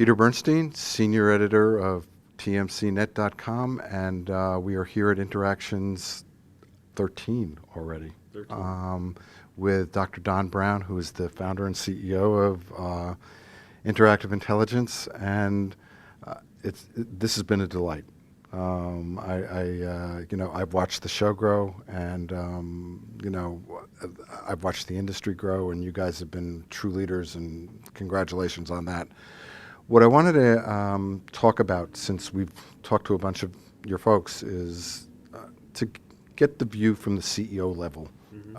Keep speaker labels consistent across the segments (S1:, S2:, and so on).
S1: Peter Bernstein, Senior Editor of TMCnet.com, and we are here at Interactions 13 already.
S2: 13.
S1: With Dr. Don Brown, who is the founder and CEO of Interactive Intelligence, and this has been a delight. I've watched the show grow, and I've watched the industry grow, and you guys have been true leaders, and congratulations on that. What I wanted to talk about, since we've talked to a bunch of your folks, is to get the view from the CEO level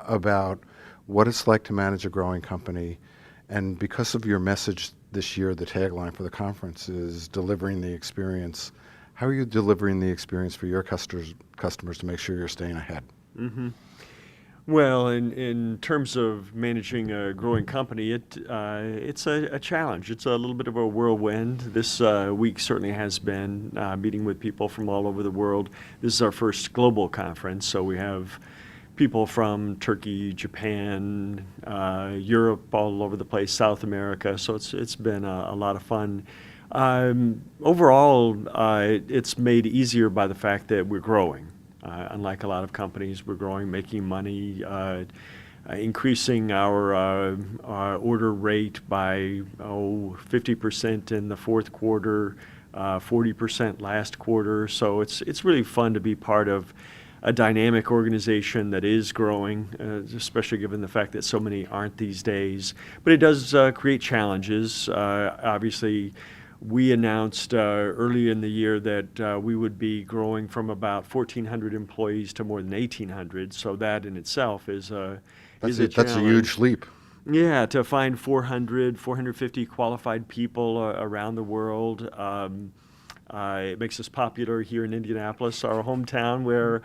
S1: about what it's like to manage a growing company. And because of your message this year, the tagline for the conference is delivering the experience. How are you delivering the experience for your customers to make sure you're staying ahead?
S2: Mm-hmm. Well, in terms of managing a growing company, it's a challenge. It's a little bit of a whirlwind. This week certainly has been meeting with people from all over the world. This is our first global conference, so we have people from Turkey, Japan, Europe, all over the place, South America. So it's been a lot of fun. Overall, it's made easier by the fact that we're growing. Unlike a lot of companies, we're growing, making money, increasing our order rate by 50% in the fourth quarter, 40% last quarter. So it's really fun to be part of a dynamic organization that is growing, especially given the fact that so many aren't these days. But it does create challenges. Obviously, we announced early in the year that we would be growing from about 1,400 employees to more than 1,800. So that in itself is a challenge.
S1: That's a huge leap.
S2: Yeah, to find 450 qualified people around the world. It makes us popular here in Indianapolis, our hometown, where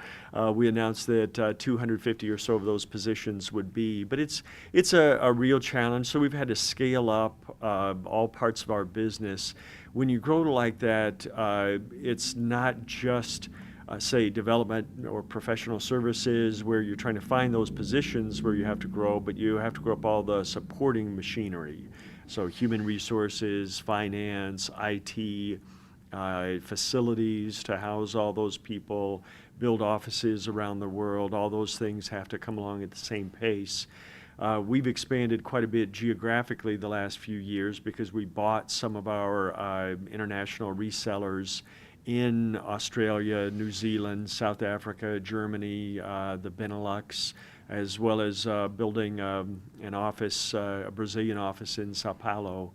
S2: we announced that 250 or so of those positions would be. But it's a real challenge, so we've had to scale up all parts of our business. When you grow like that, it's not just, say, development or professional services where you're trying to find those positions where you have to grow, but you have to grow up all the supporting machinery. So human resources, finance, IT, facilities to house all those people, build offices around the world. All those things have to come along at the same pace. We've expanded quite a bit geographically the last few years because we bought some of our international resellers in Australia, New Zealand, South Africa, Germany, the Benelux, as well as building an office, a Brazilian office in Sao Paulo.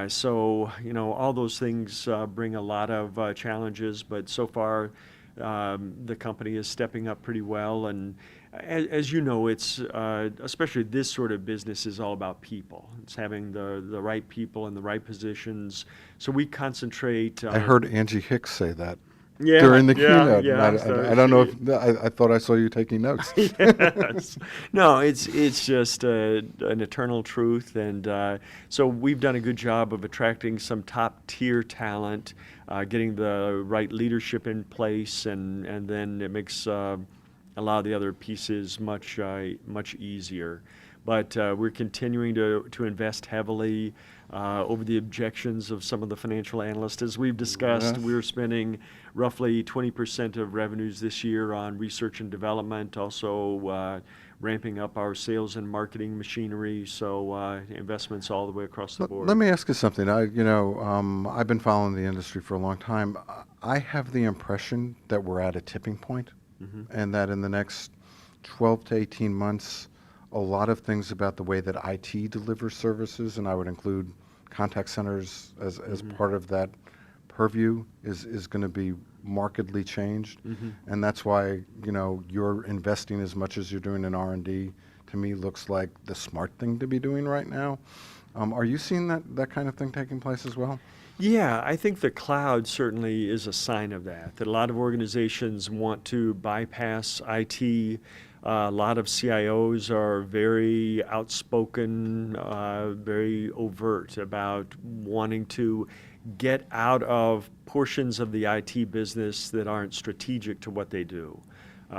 S2: So, all those things bring a lot of challenges, but so far the company is stepping up pretty well. And as you know, it's especially this sort of business is all about people. It's having the right people in the right positions. So we concentrate.
S1: I heard Angie Hicks say that.
S2: Yeah,
S1: during the keynote.
S2: Yeah,
S1: I don't know if I thought I saw you taking notes.
S2: Yes. No, it's just an eternal truth, and so we've done a good job of attracting some top tier talent, getting the right leadership in place, and then it makes a lot of the other pieces much easier. But we're continuing to invest heavily over the objections of some of the financial analysts. As we've discussed,
S1: Yes.
S2: we're spending roughly 20% of revenues this year on research and development, also ramping up our sales and marketing machinery, so investments all the way across the board.
S1: Let me ask you something. I've been following the industry for a long time. I have the impression that we're at a tipping point, and that in the next 12 to 18 months, a lot of things about the way that IT delivers services, and I would include contact centers as part of that purview, is going to be markedly changed. And that's why, you're investing as much as you're doing in R&D, to me looks like the smart thing to be doing right now. Are you seeing that kind of thing taking place as well?
S2: Yeah, I think the cloud certainly is a sign of that a lot of organizations want to bypass IT. A lot of CIOs are very outspoken, very overt about wanting to get out of portions of the IT business that aren't strategic to what they do.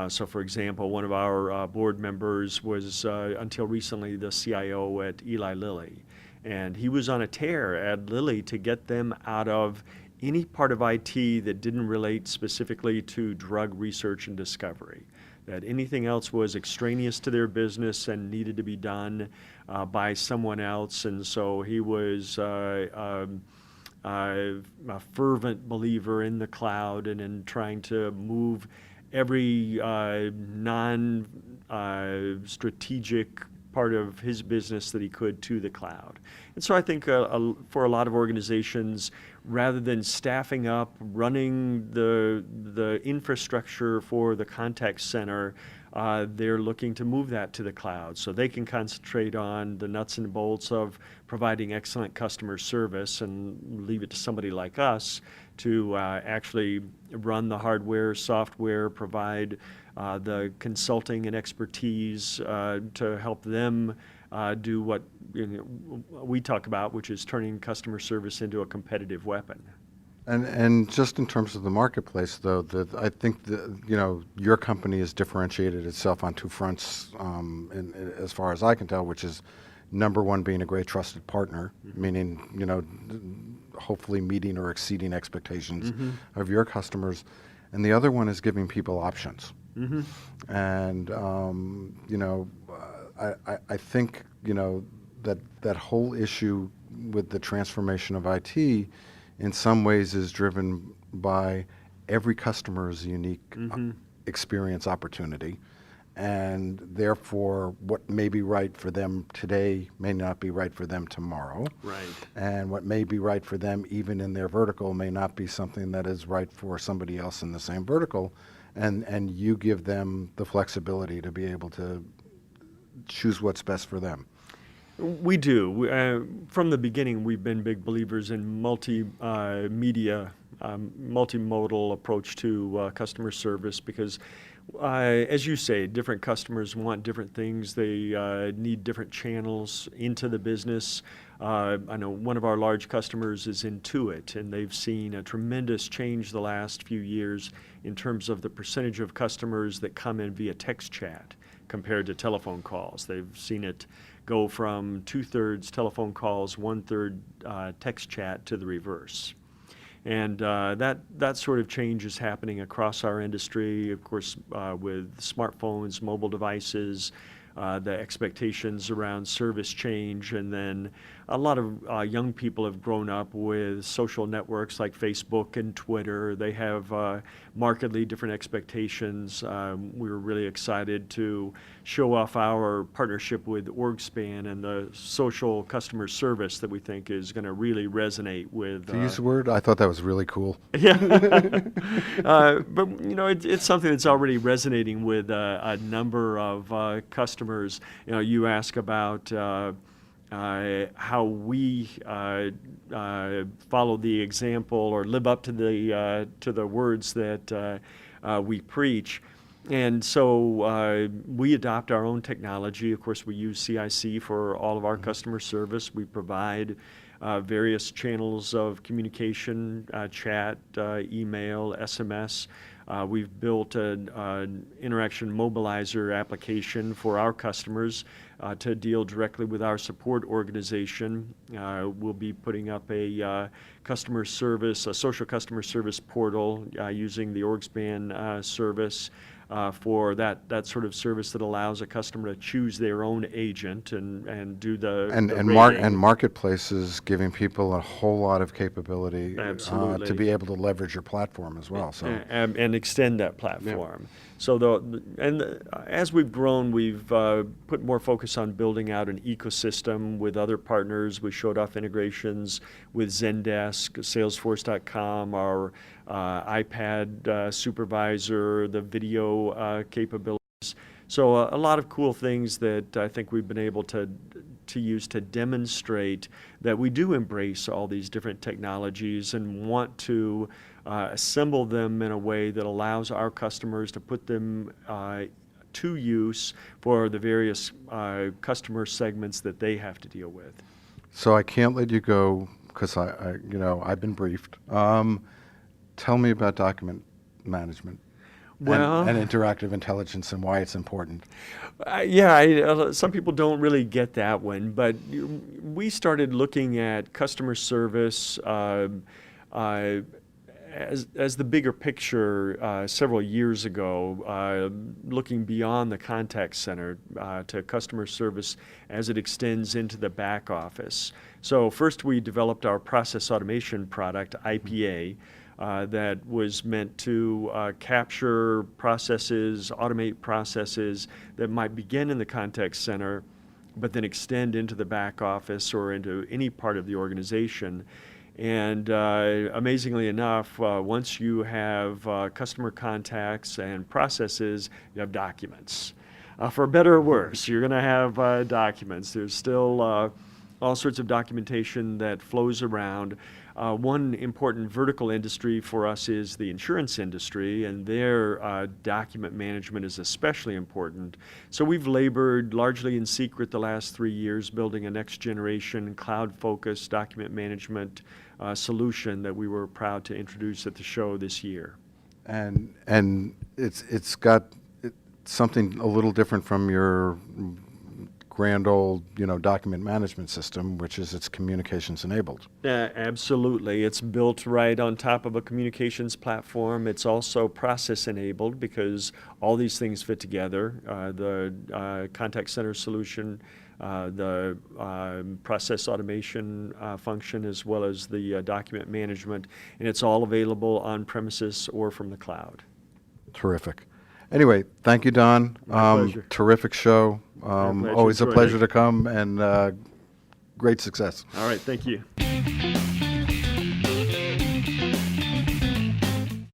S2: So, for example, one of our board members was, until recently, the CIO at Eli Lilly. And he was on a tear at Lilly to get them out of any part of IT that didn't relate specifically to drug research and discovery. That anything else was extraneous to their business and needed to be done by someone else. And so he was a fervent believer in the cloud and in trying to move every non-strategic part of his business that he could to the cloud. And so I think for a lot of organizations, rather than staffing up, running the infrastructure for the contact center, they're looking to move that to the cloud so they can concentrate on the nuts and bolts of providing excellent customer service and leave it to somebody like us to actually run the hardware, software, provide the consulting and expertise to help them do what we talk about, which is turning customer service into a competitive weapon.
S1: And just in terms of the marketplace, though, I think your company has differentiated itself on two fronts, as far as I can tell, which is number one, being a great trusted partner, meaning hopefully meeting or exceeding expectations of your customers, and the other one is giving people options. And I think that whole issue with the transformation of IT in some ways is driven by every customer's unique experience opportunity, and therefore what may be right for them today may not be right for them tomorrow.
S2: Right.
S1: And what may be right for them even in their vertical may not be something that is right for somebody else in the same vertical, and you give them the flexibility to be able to choose what's best for them.
S2: We do. From the beginning, we've been big believers in multimedia, multimodal approach to customer service because, as you say, different customers want different things. They need different channels into the business. I know one of our large customers is Intuit, and they've seen a tremendous change the last few years in terms of the percentage of customers that come in via text chat compared to telephone calls. They've seen it go from 2/3 telephone calls, 1/3 text chat to the reverse. And that sort of change is happening across our industry, of course, with smartphones, mobile devices, the expectations around service change, and then a lot of young people have grown up with social networks like Facebook and Twitter. They have markedly different expectations. We were really excited to show off our partnership with OrgSpan and the social customer service that we think is going to really resonate with.
S1: To use the word, I thought that was really cool.
S2: Yeah, but it's something that's already resonating with a number of customers. You ask about how we follow the example or live up to the words that we preach. And so we adopt our own technology. Of course, we use CIC for all of our customer service. We provide various channels of communication, chat, email, SMS. We've built an interaction mobilizer application for our customers to deal directly with our support organization. We'll be putting up a social customer service portal using the OrgSpan service for that sort of service that allows a customer to choose their own agent and do the
S1: and marketplaces giving people a whole lot of capability to be able to leverage your platform as well. So
S2: and extend that platform. Yeah. So as we've grown, we've put more focus on building out an ecosystem with other partners. We showed off integrations with Zendesk, Salesforce.com, our iPad supervisor, the video capabilities. So a lot of cool things that I think we've been able to use to demonstrate that we do embrace all these different technologies and want to assemble them in a way that allows our customers to put them to use for the various customer segments that they have to deal with.
S1: So I can't let you go because I've been briefed. Tell me about document management.
S2: Well,
S1: and interactive intelligence and why it's important.
S2: yeah, some people don't really get that one, but we started looking at customer service uh, as the bigger picture several years ago, looking beyond the contact center to customer service as it extends into the back office. So first we developed our process automation product, IPA, that was meant to capture processes, automate processes that might begin in the contact center, but then extend into the back office or into any part of the organization. And amazingly enough, once you have customer contacts and processes, you have documents. For better or worse, you're going to have documents. There's still all sorts of documentation that flows around. One important vertical industry for us is the insurance industry, and their document management is especially important. So we've labored largely in secret the last 3 years building a next generation cloud-focused document management solution that we were proud to introduce at the show this year.
S1: And it's got something a little different from your grand old, document management system, which is it's communications enabled.
S2: Absolutely. It's built right on top of a communications platform. It's also process enabled because all these things fit together. The contact center solution, the process automation function, as well as the document management, and it's all available on premises or from the cloud.
S1: Terrific. Anyway, thank you, Don.
S2: My pleasure.
S1: Terrific show.
S2: glad you
S1: Always a
S2: enjoyed
S1: pleasure
S2: it.
S1: to come, and great success.
S2: All right, thank you.